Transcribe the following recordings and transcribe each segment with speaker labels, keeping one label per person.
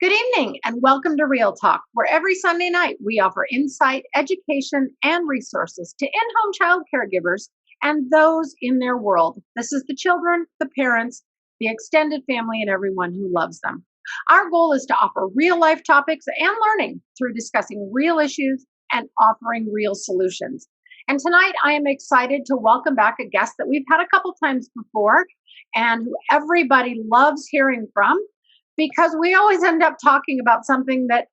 Speaker 1: Good evening and welcome to Real Talk, where every Sunday night we offer insight, education, and resources to in home child caregivers and those in their world. This is the children, the parents, the extended family, and everyone who loves them. Our goal is to offer real life topics and learning through discussing real issues and offering real solutions. And tonight I am excited to welcome back a guest that we've had a couple times before and who everybody loves hearing from because we always end up talking about something that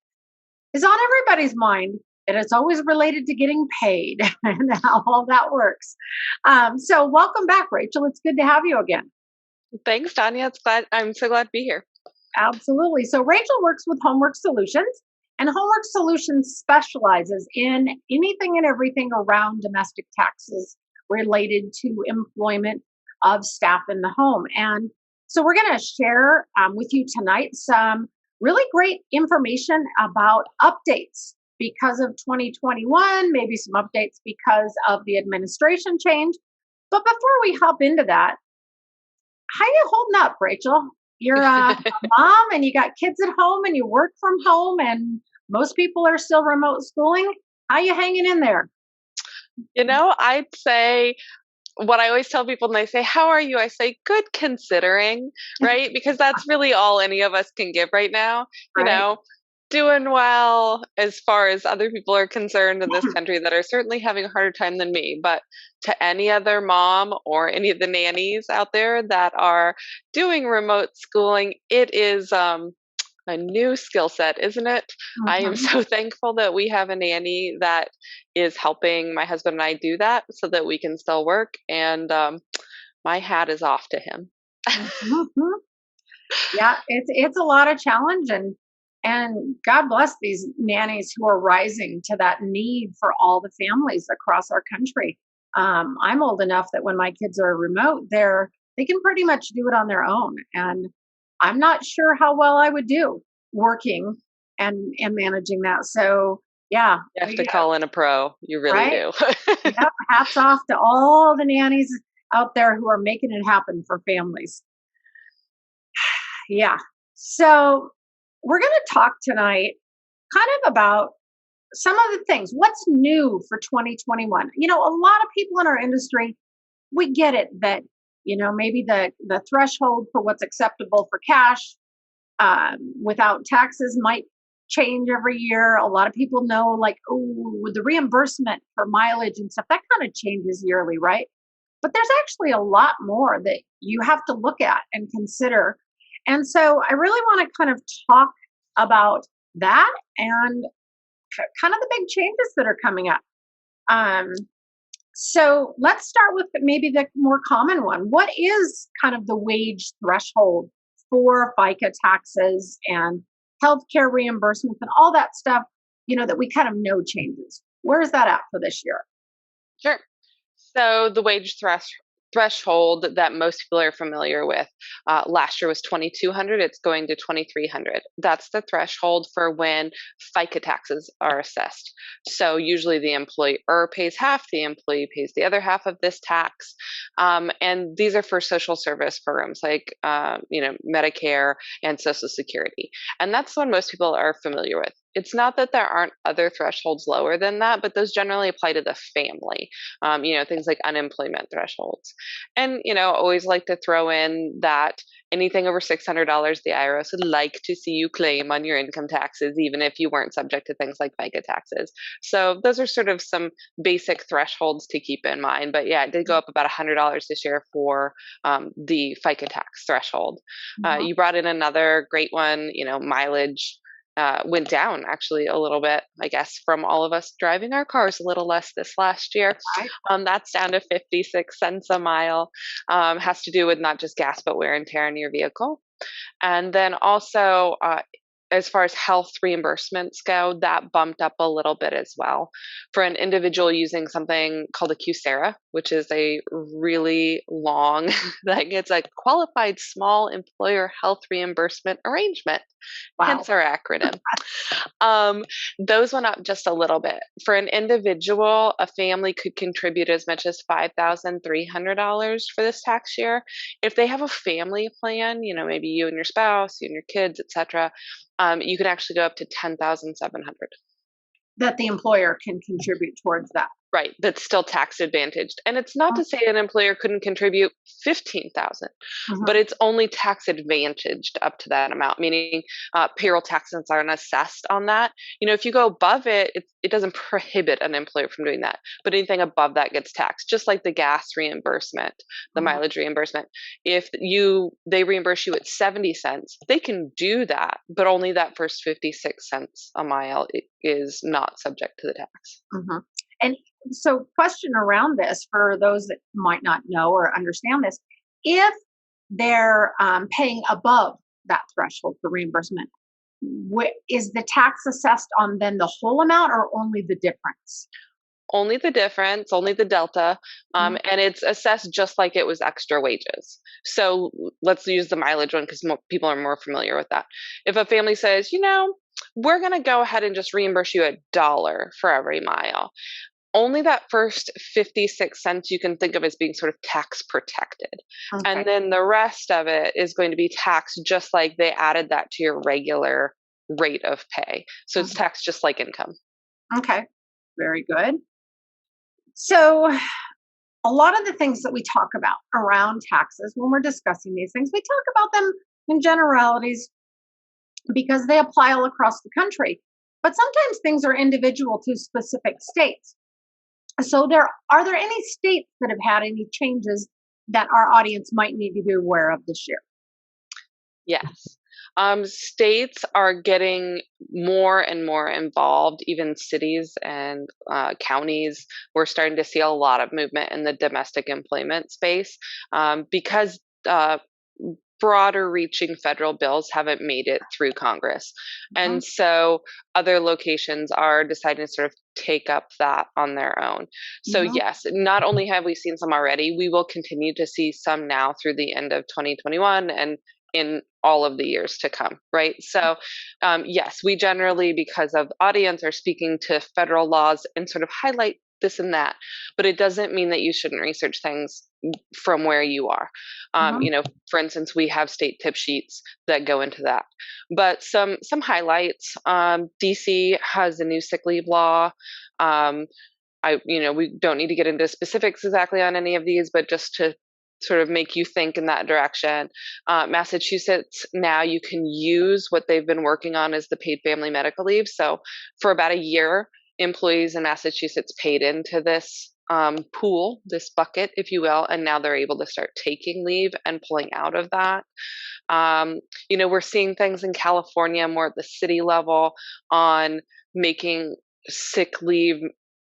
Speaker 1: is on everybody's mind. And it's always related to getting paid and how all that works. So, welcome back, Rachel. It's good to have you again.
Speaker 2: Thanks, Tanya. I'm so glad to be here.
Speaker 1: Absolutely. So, Rachel works with Homework Solutions, and Homework Solutions specializes in anything and everything around domestic taxes related to employment of staff in the home. And so, we're going to share with you tonight some really great information about updates because of 2021, maybe some updates because of the administration change. But before we hop into that, how you holding up, Rachel? You're a mom and you got kids at home and you work from home and most people are still remote schooling. How you hanging in there?
Speaker 2: I'd say what I always tell people when they say, "How are you?" I say, "Good considering," right? Because that's really all any of us can give right now. You
Speaker 1: Right?
Speaker 2: know, doing well as far as other people are concerned in this country that are certainly having a harder time than me. But to any other mom or any of the nannies out there that are doing remote schooling, it is a new skill set, isn't it? I am
Speaker 1: Mhm.
Speaker 2: so thankful that we have a nanny that is helping my husband and I do that so that we can still work. And my hat is off to him.
Speaker 1: Mhm. Yeah, it's a lot of challenge and God bless these nannies who are rising to that need for all the families across our country. I'm old enough that when my kids are remote, they can pretty much do it on their own, and I'm not sure how well I would do working and managing that. So yeah,
Speaker 2: You have to call in a pro. You really
Speaker 1: right.
Speaker 2: do.
Speaker 1: Yep. Hats off to all the nannies out there who are making it happen for families. Yeah. So we're going to talk tonight kind of about some of the things. What's new for 2021? A lot of people in our industry, we get it that, maybe the threshold for what's acceptable for cash without taxes might change every year. A lot of people know, like, oh, with the reimbursement for mileage and stuff, that kind of changes yearly, right? But there's actually a lot more that you have to look at and consider. And so I really want to kind of talk about that and kind of the big changes that are coming up. Um, so let's start with maybe the more common one. What is kind of the wage threshold for FICA taxes and healthcare reimbursements and all that stuff, that we kind of know changes? Where is that at for this year?
Speaker 2: Sure. So the threshold that most people are familiar with last year was 2,200. It's going to 2,300. That's the threshold for when FICA taxes are assessed. So usually the employer pays half, the employee pays the other half of this tax, and these are for social service programs like Medicare and Social Security, and that's one most people are familiar with. It's not that there aren't other thresholds lower than that, but those generally apply to the family. Things like unemployment thresholds. And, always like to throw in that anything over $600, the IRS would like to see you claim on your income taxes, even if you weren't subject to things like FICA taxes. So those are sort of some basic thresholds to keep in mind. But yeah, it did go up about $100 this year for the FICA tax threshold.
Speaker 1: Mhm.
Speaker 2: You brought in another great one, mileage went down actually a little bit, I guess, from all of us driving our cars a little less this last year.
Speaker 1: Right.
Speaker 2: That's down to 56 cents a mile. Has to do with not just gas, but wear and tear on your vehicle. And then also, as far as health reimbursements go, that bumped up a little bit as well. For an individual using something called a QSERA, which is a really long, like it's a qualified small employer health reimbursement arrangement,
Speaker 1: Wow.
Speaker 2: hence our acronym. Um, those went up just a little bit. For an individual, a family could contribute as much as $5,300 for this tax year. If they have a family plan, maybe you and your spouse, you and your kids, etc., You can actually go up to 10,700.
Speaker 1: that the employer can contribute towards that.
Speaker 2: Right, that's still tax advantaged. And it's not to say an employer couldn't contribute 15,000, but
Speaker 1: Mm-hmm.
Speaker 2: it's only tax advantaged up to that amount, meaning payroll taxes aren't assessed on that. If you go above it, it doesn't prohibit an employer from doing that, but anything above that gets taxed, just like the gas reimbursement, the
Speaker 1: Mm-hmm.
Speaker 2: mileage reimbursement. If they reimburse you at 70 cents, they can do that, but only that first 56 cents a mile is not subject to the tax.
Speaker 1: Mm-hmm. And so, question around this for those that might not know or understand this: if they're paying above that threshold for reimbursement, is the tax assessed on then the whole amount or only the difference?
Speaker 2: Only the difference, only the delta,
Speaker 1: Mhm.
Speaker 2: and it's assessed just like it was extra wages. So let's use the mileage one because people are more familiar with that. If a family says, we're going to go ahead and just reimburse you $1 for every mile, only that first 56 cents you can think of as being sort of tax protected. And
Speaker 1: Okay.
Speaker 2: then the rest of it is going to be taxed just like they added that to your regular rate of pay. So it's
Speaker 1: Mhm.
Speaker 2: taxed just like income.
Speaker 1: Okay. Very good. So, a lot of the things that we talk about around taxes when we're discussing these things, we talk about them in generalities because they apply all across the country. But sometimes things are individual to specific states. So there any states that have had any changes that our audience might need to be aware of this year?
Speaker 2: Yes. States are getting more and more involved, even cities and counties. We're starting to see a lot of movement in the domestic employment space because broader reaching federal bills haven't made it through Congress.
Speaker 1: Mhm.
Speaker 2: And so other locations are deciding to sort of take up that on their own. So,
Speaker 1: Mhm.
Speaker 2: yes, not only have we seen some already, we will continue to see some now through the end of 2021 and in all of the years to come, right? So, yes, we generally, because of audience, are speaking to federal laws and sort of highlight this and that, but it doesn't mean that you shouldn't research things from where you are.
Speaker 1: Mhm.
Speaker 2: For instance, we have state tip sheets that go into that. But some highlights: DC has a new sick leave law. Um, we don't need to get into specifics exactly on any of these, but just to sort of make you think in that direction. Massachusetts, now you can use what they've been working on as the paid family medical leave. So for about a year, employees in Massachusetts paid into this pool, this bucket, if you will, and now they're able to start taking leave and pulling out of that. We're seeing things in California more at the city level on making sick leave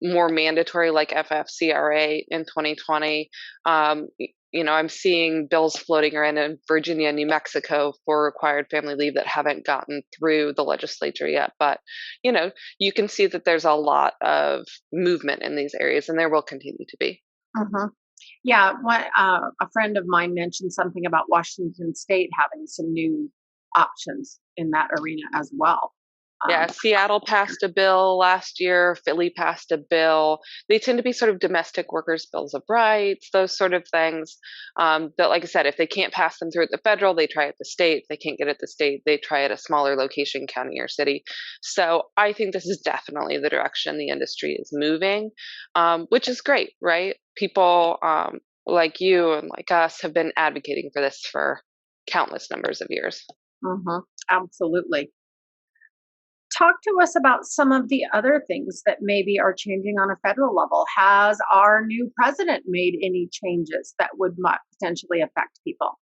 Speaker 2: more mandatory, like FFCRA in 2020. I'm seeing bills floating around in Virginia, New Mexico for required family leave that haven't gotten through the legislature yet. But, you can see that there's a lot of movement in these areas, and there will continue to be.
Speaker 1: Mhm. Yeah, a friend of mine mentioned something about Washington State having some new options in that arena as well.
Speaker 2: Yeah,
Speaker 1: Um,
Speaker 2: Seattle passed a bill last year, Philly passed a bill. They tend to be sort of domestic workers' bills of rights, those sort of things. That, like I said, if they can't pass them through at the federal, they try at the state. If they can't get at the state, they try at a smaller location, county or city. So I think this is definitely the direction the industry is moving, which is great, right? People like you and like us have been advocating for this for countless numbers of years.
Speaker 1: mhm, absolutely. Talk to us about some of the other things that maybe are changing on a federal level. Has our new president made any changes that would potentially affect people?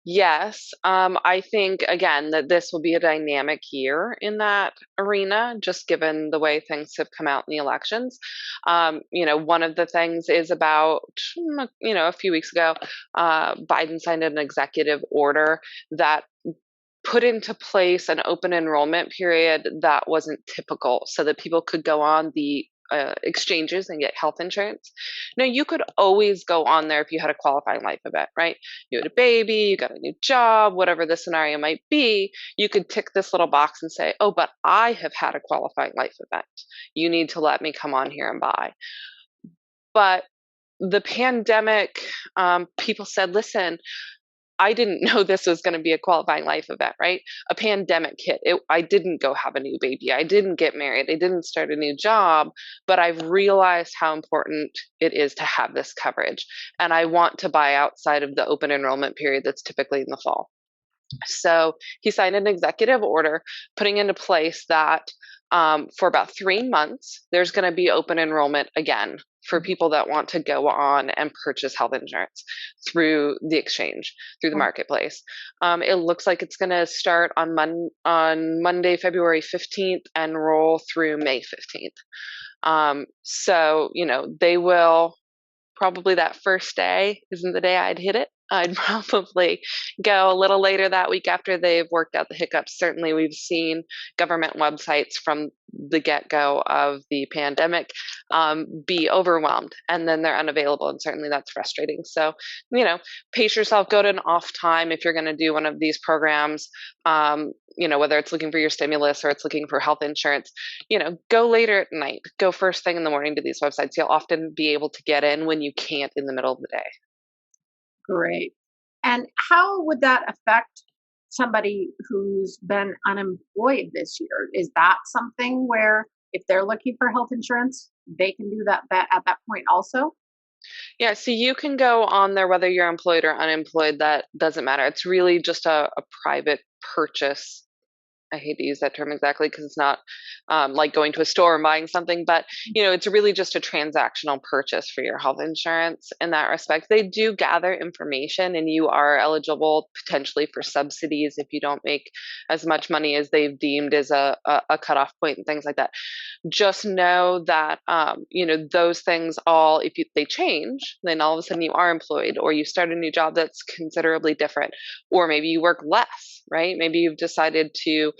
Speaker 2: Yes, I think again that this will be a dynamic year in that arena, just given the way things have come out in the elections. One of the things is about, a few weeks ago, Biden signed an executive order that put into place an open enrollment period that wasn't typical so that people could go on the exchanges and get health insurance. Now, you could always go on there if you had a qualifying life event, right? You had a baby, you got a new job, whatever the scenario might be, you could tick this little box and say, oh, but I have had a qualifying life event. You need to let me come on here and buy. But the pandemic, people said, listen, I didn't know this was going to be a qualifying life event, right? A pandemic hit. I didn't go have a new baby. I didn't get married. I didn't start a new job, but I've realized how important it is to have this coverage. And I want to buy outside of the open enrollment period that's typically in the fall. So he signed an executive order putting into place that for about 3 months, there's going to be open enrollment again for people that want to go on and purchase health insurance through the exchange, through the marketplace. It looks like it's going to start on Monday, February 15th, and roll through May 15th. So, they will probably that first day isn't the day I'd hit it. I'd probably go a little later that week after they've worked out the hiccups. Certainly, we've seen government websites from the get-go of the pandemic be overwhelmed, and then they're unavailable, and certainly that's frustrating. So, pace yourself, go to an off time if you're going to do one of these programs, whether it's looking for your stimulus or it's looking for health insurance, go later at night, go first thing in the morning to these websites. You'll often be able to get in when you can't in the middle of the day.
Speaker 1: Great. And how would that affect somebody who's been unemployed this year? Is that something where if they're looking for health insurance, they can do that at that point also?
Speaker 2: Yeah, so you can go on there whether you're employed or unemployed. That doesn't matter. It's really just a private purchase. I hate to use that term exactly because it's not like going to a store and buying something, but it's really just a transactional purchase for your health insurance in that respect. They do gather information, and you are eligible potentially for subsidies if you don't make as much money as they've deemed as a cutoff point and things like that. Just know that those things all, if they change, then all of a sudden you are employed, or you start a new job that's considerably different, or maybe you work less, right? Maybe you've decided to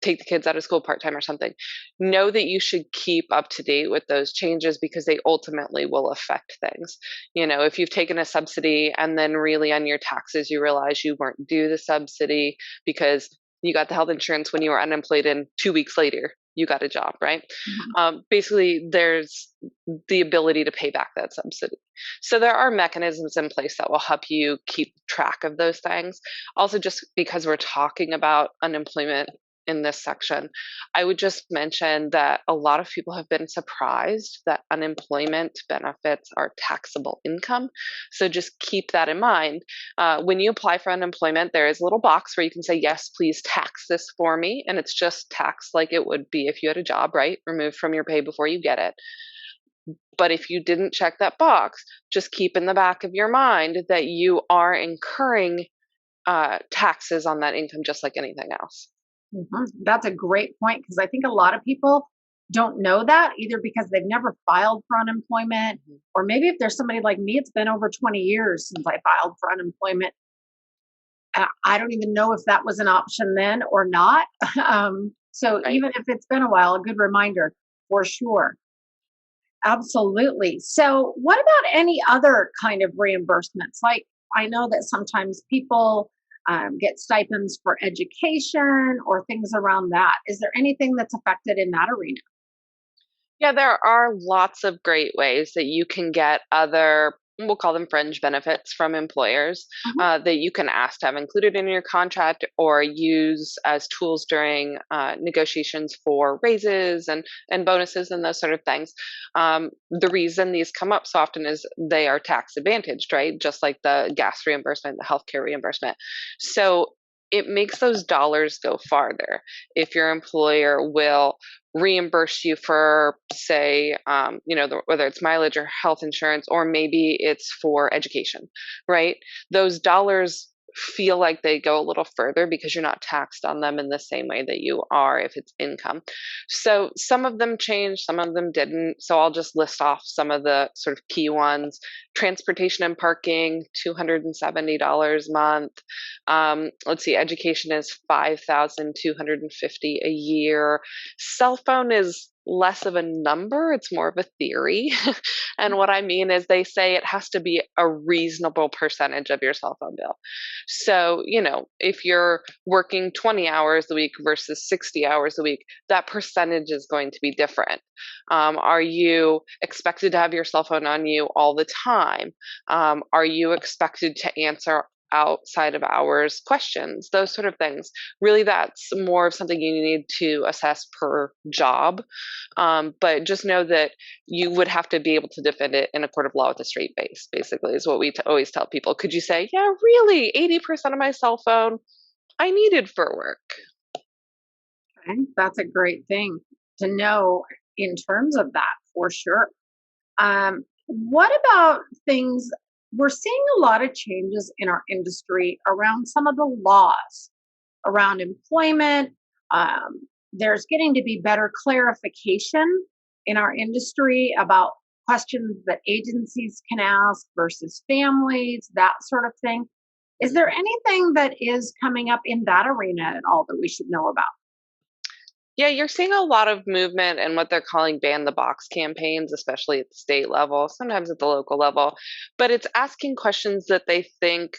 Speaker 2: take the kids out of school part-time or something. Know that you should keep up to date with those changes because they ultimately will affect things. If you've taken a subsidy and then really on your taxes you realize you weren't due the subsidy because you got the health insurance when you were unemployed, and 2 weeks later you got a job, right? Basically, there's the ability to pay back that subsidy. So there are mechanisms in place that will help you keep track of those things. Also, just because we're talking about unemployment in this section, I would just mention that a lot of people have been surprised that unemployment benefits are taxable income. So just keep that in mind. When you apply for unemployment, there is a little box where you can say, yes, please tax this for me. And it's just taxed like it would be if you had a job, right? Removed from your pay before you get it. But if you didn't check that box, just keep in the back of your mind that you are incurring taxes on that income just like anything else.
Speaker 1: That's a great point because I think a lot of people don't know that either because they've never filed for unemployment, or maybe if there's somebody like me, it's been over 20 years since I filed for unemployment. I don't even know if that was an option then or not. So
Speaker 2: Right.
Speaker 1: even if it's been a while, a good reminder for sure. Absolutely. So, what about any other kind of reimbursements? Like, I know that sometimes people get stipends for education or things around that. Is there anything that's affected in that arena?
Speaker 2: Yeah, there are lots of great ways that you can get other, we'll call them fringe benefits from employers
Speaker 1: Mhm.
Speaker 2: that you can ask to have included in your contract or use as tools during negotiations for raises and bonuses and those sort of things. The reason these come up so often is they are tax advantaged, right? Just like the gas reimbursement, the healthcare reimbursement. So it makes those dollars go farther if your employer will reimburse you for, say, whether it's mileage or health insurance, or maybe it's for education, right? Those dollars feel like they go a little further because you're not taxed on them in the same way that you are if it's income. So some of them changed, some of them didn't. So I'll just list off some of the sort of key ones. Transportation and parking, $270 a month. Let's see, education is $5,250 a year. Cell phone is less of a number, it's more of a theory. And what I mean is they say it has to be a reasonable percentage of your cell phone bill. So, if you're working 20 hours a week versus 60 hours a week, that percentage is going to be different. Are you expected to have your cell phone on you all the time? Are you expected to answer outside of hours questions, those sort of things. Really, that's more of something you need to assess per job. But just know that you would have to be able to defend it in a court of law with a straight face, basically, is what we always tell people. Could you say, yeah, really, 80% of my cell phone I needed for work?
Speaker 1: Okay, that's a great thing to know in terms of that for sure. What about things? We're seeing a lot of changes in our industry around some of the laws around employment. There's getting to be better clarification in our industry about questions that agencies can ask versus families, that sort of thing. Is there anything that is coming up in that arena at all that we should know about?
Speaker 2: Yeah, you're seeing a lot of movement and what they're calling ban the box campaigns, especially at the state level, sometimes at the local level. But it's asking questions that they think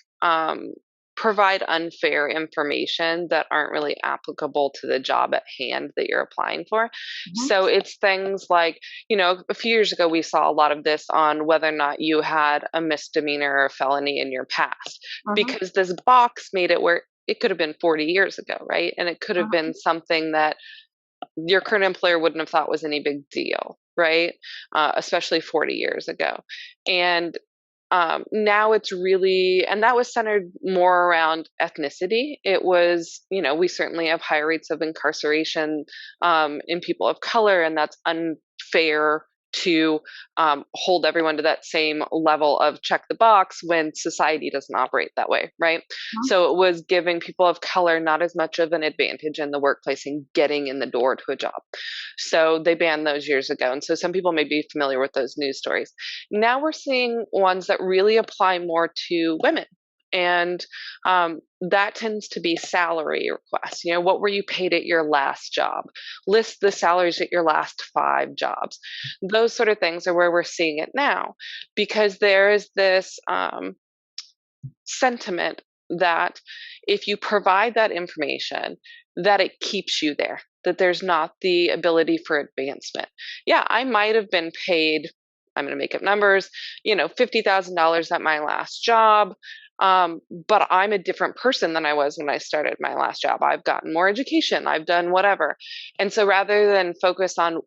Speaker 2: provide unfair information that aren't really applicable to the job at hand that you're applying for.
Speaker 1: Mhm,
Speaker 2: So it's things like, a few years ago, we saw a lot of this on whether or not you had a misdemeanor or a felony in your past,
Speaker 1: mhm,
Speaker 2: because this box made it where it could have been 40 years ago, right? And it could have
Speaker 1: mhm.
Speaker 2: been something that your current employer wouldn't have thought was any big deal, right? Especially 40 years ago. And now it's really, and that was centered more around ethnicity. It was, we certainly have higher rates of incarceration in people of color, and that's unfair to hold everyone to that same level of check the box when society doesn't operate that way, right?
Speaker 1: Mhm.
Speaker 2: So it was giving people of color not as much of an advantage in the workplace and getting in the door to a job. So they banned those years ago. And so some people may be familiar with those news stories. Now we're seeing ones that really apply more to women. And that tends to be salary requests. What were you paid at your last job? List the salaries at your last 5 jobs. Those sort of things are where we're seeing it now, because there is this sentiment that if you provide that information, that it keeps you there, that there's not the ability for advancement. Yeah, I might have been paid, I'm going to make up numbers, $50,000 at my last job. But I'm a different person than I was when I started my last job. I've gotten more education, I've done whatever. And so rather than focus on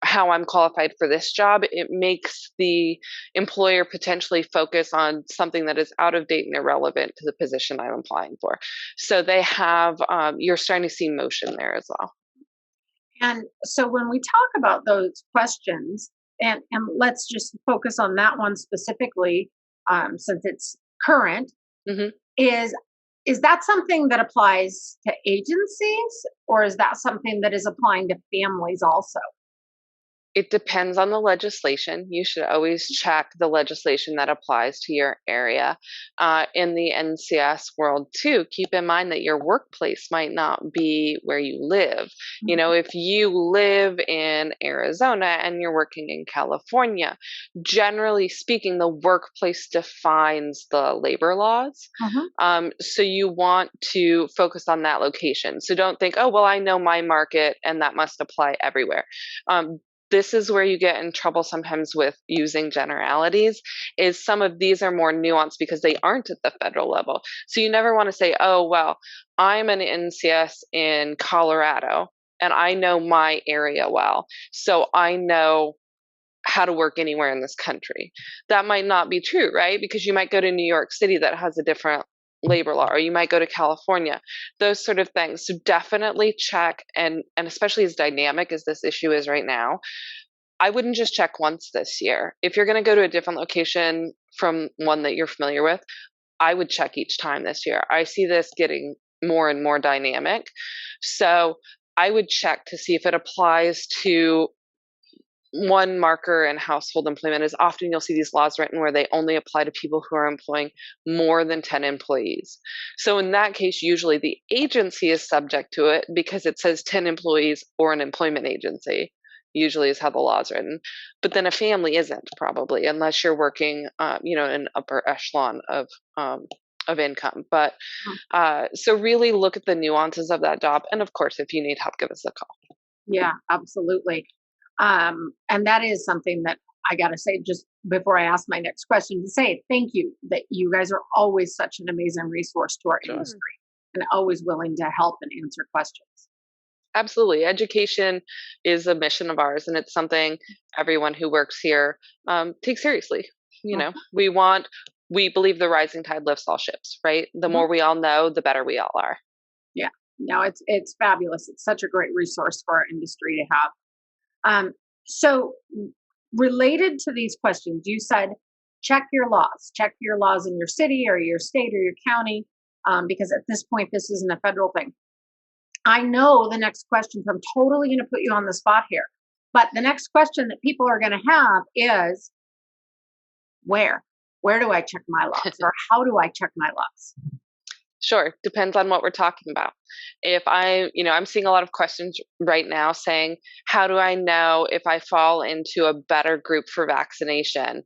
Speaker 2: how I'm qualified for this job, it makes the employer potentially focus on something that is out of date and irrelevant to the position I'm applying for. So they have, you're starting to see motion there as well.
Speaker 1: And so when we talk about those questions, and let's just focus on that one specifically, since it's current,
Speaker 2: hmm
Speaker 1: is is that something that applies to agencies, or is that something that is applying to families also?
Speaker 2: It depends on the legislation. You should always check the legislation that applies to your area. In the NCS world, too, keep in mind that your workplace might not be where you live.
Speaker 1: Mhm,
Speaker 2: If you live in Arizona and you're working in California, generally speaking, the workplace defines the labor laws.
Speaker 1: mhm,
Speaker 2: So you want to focus on that location. So don't think, oh, well, I know my market and that must apply everywhere. This is where you get in trouble sometimes with using generalities, is some of these are more nuanced because they aren't at the federal level. So you never want to say, oh, well, I'm an NCS in Colorado and I know my area well, so I know how to work anywhere in this country. That might not be true, right? Because you might go to New York City that has a different labor law, or you might go to California, those sort of things. So definitely check, and especially as dynamic as this issue is right now, I wouldn't just check once this year. If you're going to go to a different location from one that you're familiar with, I would check each time this year. I see this getting more and more dynamic. So I would check to see if it applies to one marker in household employment. Is often you'll see these laws written where they only apply to people who are employing more than 10 employees. So in that case, usually the agency is subject to it because it says 10 employees or an employment agency, usually is how the law is written. But then a family isn't, probably, unless you're working, an upper echelon of income. But
Speaker 1: mhm.
Speaker 2: so really look at the nuances of that job. And of course, if you need help, give us a call.
Speaker 1: Yeah, absolutely. And that is something that I got to say, just before I ask my next question, to say thank you that you guys are always such an amazing resource to our
Speaker 2: Sure.
Speaker 1: industry and always willing to help and answer questions.
Speaker 2: Absolutely. Education is a mission of ours, and it's something everyone who works here takes seriously.
Speaker 1: Mhm.
Speaker 2: We believe the rising tide lifts all ships, right? The
Speaker 1: Mhm.
Speaker 2: more we all know, the better we all are.
Speaker 1: Yeah, no, it's fabulous. It's such a great resource for our industry to have. So, related to these questions, you said check your laws in your city or your state or your county, because at this point, this isn't a federal thing. I know the next question, so I'm totally going to put you on the spot here. But the next question that people are going to have is where? Where do I check my laws? Or how do I check my laws?
Speaker 2: Sure, depends on what we're talking about. If I'm seeing a lot of questions right now saying, how do I know if I fall into a better group for vaccination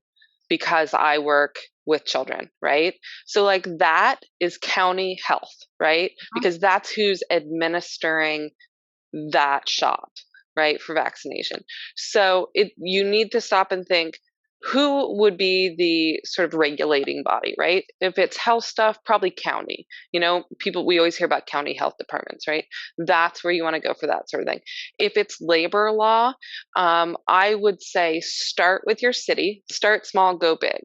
Speaker 2: because I work with children, right? So, like, that is county health, right?
Speaker 1: Mhm.
Speaker 2: Because that's who's administering that shot, right, for vaccination. So you need to stop and think, who would be the sort of regulating body, right? If it's health stuff, probably county. People, we always hear about county health departments, right? That's where you want to go for that sort of thing. If it's labor law, I would say start with your city, start small, go big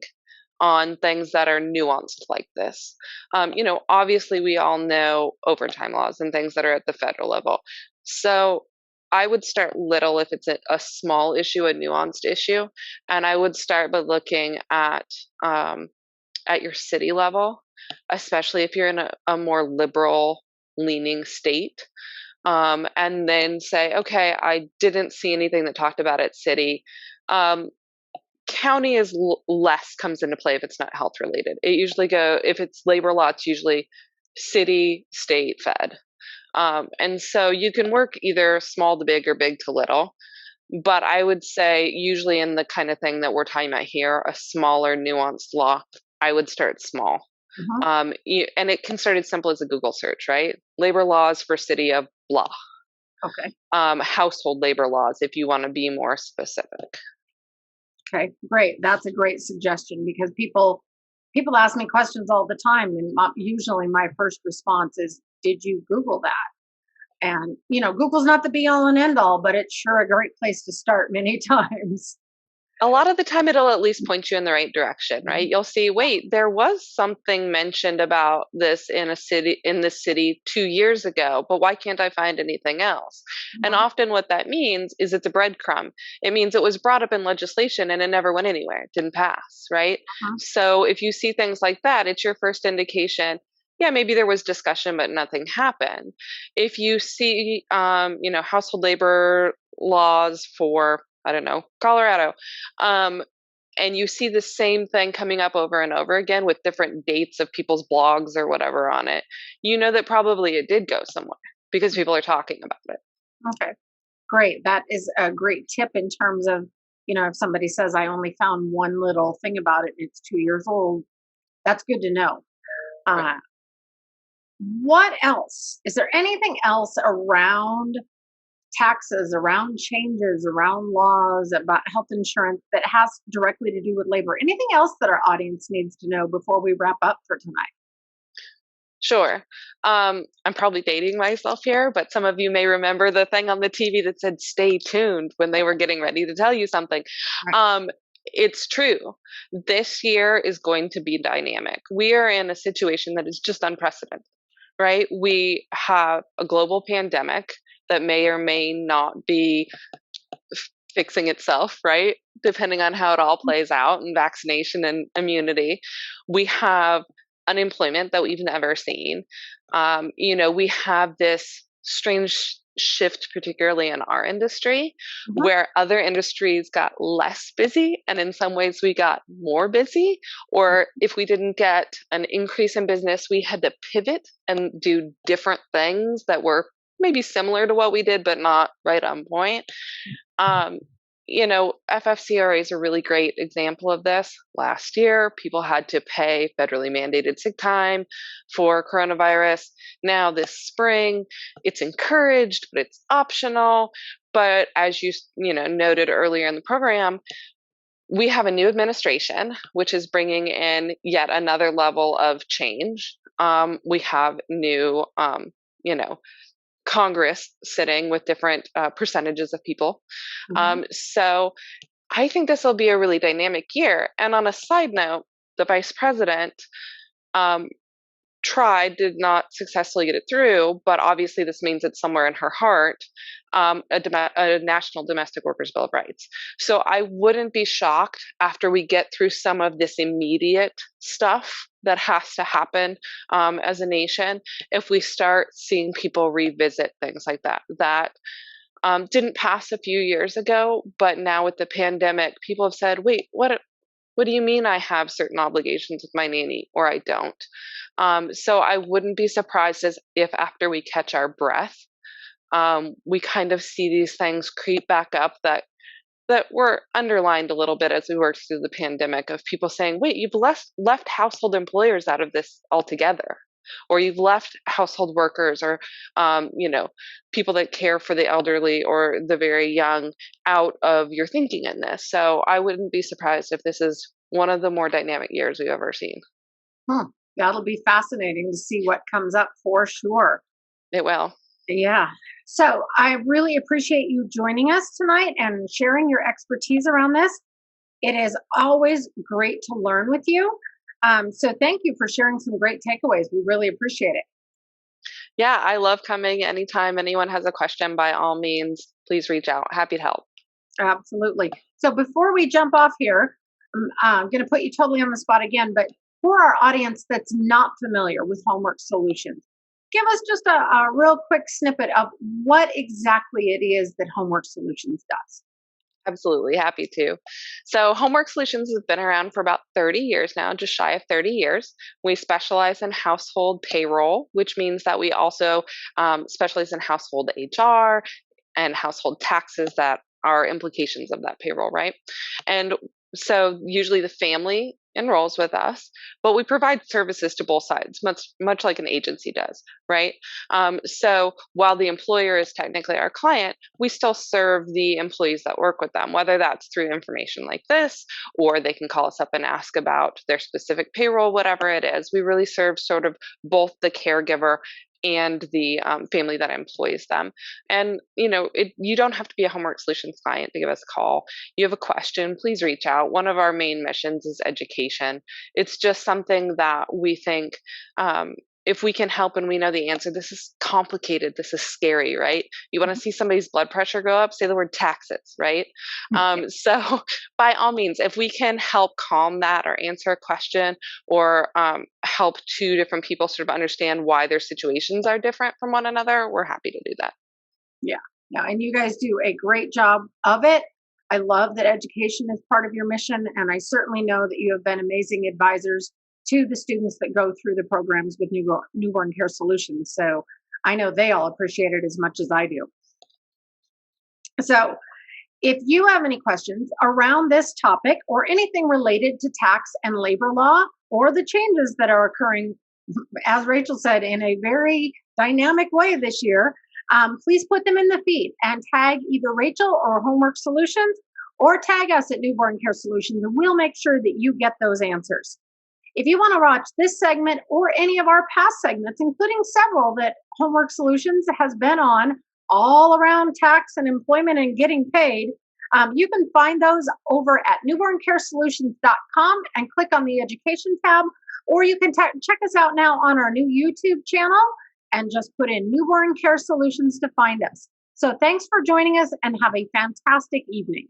Speaker 2: on things that are nuanced like this. Obviously, we all know overtime laws and things that are at the federal level. So I would start little if it's a small issue, a nuanced issue, and I would start by looking at your city level, especially if you're in a more liberal leaning state. And then say, okay, I didn't see anything that talked about it city. Um, County is less comes into play if it's not health related. It usually if it's labor law, it's usually city, state, fed. And so you can work either small to big or big to little. But I would say, usually in the kind of thing that we're talking about here, a smaller, nuanced law, I would start small.
Speaker 1: Mhm.
Speaker 2: And it can start as simple as a Google search, right? Labor laws for city of blah.
Speaker 1: Okay.
Speaker 2: Household labor laws, if you want to be more specific.
Speaker 1: Okay, great. That's a great suggestion because people ask me questions all the time, and usually my first response is, "Did you Google that?" And Google's not the be all and end all, but it's sure a great place to start many times.
Speaker 2: A lot of the time it'll at least point you in the right direction, right?
Speaker 1: Mhm.
Speaker 2: You'll see, wait, there was something mentioned about this in this city 2 years ago, but why can't I find anything else? And
Speaker 1: Mhm.
Speaker 2: often what that means is it's a breadcrumb. It means it was brought up in legislation and it never went anywhere. It didn't pass, right?
Speaker 1: Mhm.
Speaker 2: So if you see things like that, it's your first indication, yeah, maybe there was discussion, but nothing happened. If you see, household labor laws for, I don't know, Colorado, um, and you see the same thing coming up over and over again with different dates of people's blogs or whatever on it, you know that probably it did go somewhere because people are talking about it.
Speaker 1: Okay, great. That is a great tip in terms of, if somebody says, I only found one little thing about it, and it's 2 years old, that's good to know.
Speaker 2: Right.
Speaker 1: Uh, what else? Is there anything else around taxes, around changes, around laws about health insurance that has directly to do with labor? Anything else that our audience needs to know before we wrap up for tonight?
Speaker 2: Sure. I'm probably dating myself here, but some of you may remember the thing on the TV that said "Stay tuned" when they were getting ready to tell you something.
Speaker 1: Right.
Speaker 2: Um, it's true. This year is going to be dynamic. We are in a situation that is just unprecedented, right? We have a global pandemic that may or may not be fixing itself, right? Depending on how it all plays out and vaccination and immunity. We have unemployment that we've never seen. We have this strange shift, particularly in our industry,
Speaker 1: Mhm.
Speaker 2: where other industries got less busy, and in some ways we got more busy. Or if we didn't get an increase in business, we had to pivot and do different things that were maybe similar to what we did, but not right on point. Um, FFCRA is a really great example of this. Last year, people had to pay federally mandated sick time for coronavirus. Now, this spring, it's encouraged, but it's optional. But as you noted earlier in the program, we have a new administration, which is bringing in yet another level of change. We have new, you know, Congress sitting with different percentages of people.
Speaker 1: Mhm.
Speaker 2: So I think this will be a really dynamic year. And on a side note, the vice president um, did not successfully get it through, but obviously this means it's somewhere in her heart, a national domestic workers bill of rights. So I wouldn't be shocked after we get through some of this immediate stuff that has to happen as a nation, if we start seeing people revisit things like that didn't pass a few years ago, but now with the pandemic, people have said, wait, what do you mean I have certain obligations with my nanny or I don't? So I wouldn't be surprised if after we catch our breath, we kind of see these things creep back up that were underlined a little bit as we worked through the pandemic of people saying, wait, you've left household employers out of this altogether, or you've left household workers or people that care for the elderly or the very young out of your thinking in this. So I wouldn't be surprised if this is one of the more dynamic years we've ever seen.
Speaker 1: Huh. That'll be fascinating to see what comes up for sure.
Speaker 2: It will.
Speaker 1: Yeah. So I really appreciate you joining us tonight and sharing your expertise around this. It is always great to learn with you. So thank you for sharing some great takeaways. We really appreciate it.
Speaker 2: Yeah, I love coming anytime anyone has a question. By all means, please reach out. Happy to help.
Speaker 1: Absolutely. So before we jump off here, I'm going to put you totally on the spot again, but for our audience that's not familiar with Homework Solutions, give us just a real quick snippet of what exactly it is that Homework Solutions does.
Speaker 2: Absolutely, happy to. So, Homework Solutions has been around for about 30 years now, just shy of 30 years. We specialize in household payroll, which means that we also specialize in household HR and household taxes that are implications of that payroll, right? And so, usually the family enrolls with us, but we provide services to both sides, much like an agency does, right? So while the employer is technically our client, we still serve the employees that work with them, whether that's through information like this, or they can call us up and ask about their specific payroll, whatever it is. We really serve sort of both the caregiver and the family that employs them. And you don't have to be a Homework Solutions client to give us a call. You have a question, please reach out. One of our main missions is education. It's just something that we think if we can help and we know the answer, this is complicated, this is scary, right? You want to see somebody's blood pressure go up, say the word taxes, right? So by all means, if we can help calm that or answer a question or help two different people sort of understand why their situations are different from one another, we're happy to do that.
Speaker 1: Yeah. Yeah. And you guys do a great job of it. I love that education is part of your mission. And I certainly know that you have been amazing advisors to the students that go through the programs with Newborn Care Solutions. So I know they all appreciate it as much as I do. So if you have any questions around this topic or anything related to tax and labor law or the changes that are occurring, as Rachel said, in a very dynamic way this year, please put them in the feed and tag either Rachel or Homework Solutions or tag us at Newborn Care Solutions, and we'll make sure that you get those answers. If you want to watch this segment or any of our past segments, including several that Homework Solutions has been on all around tax and employment and getting paid, you can find those over at newborncaresolutions.com and click on the education tab, or you can check us out now on our new YouTube channel and just put in Newborn Care Solutions to find us. So thanks for joining us and have a fantastic evening.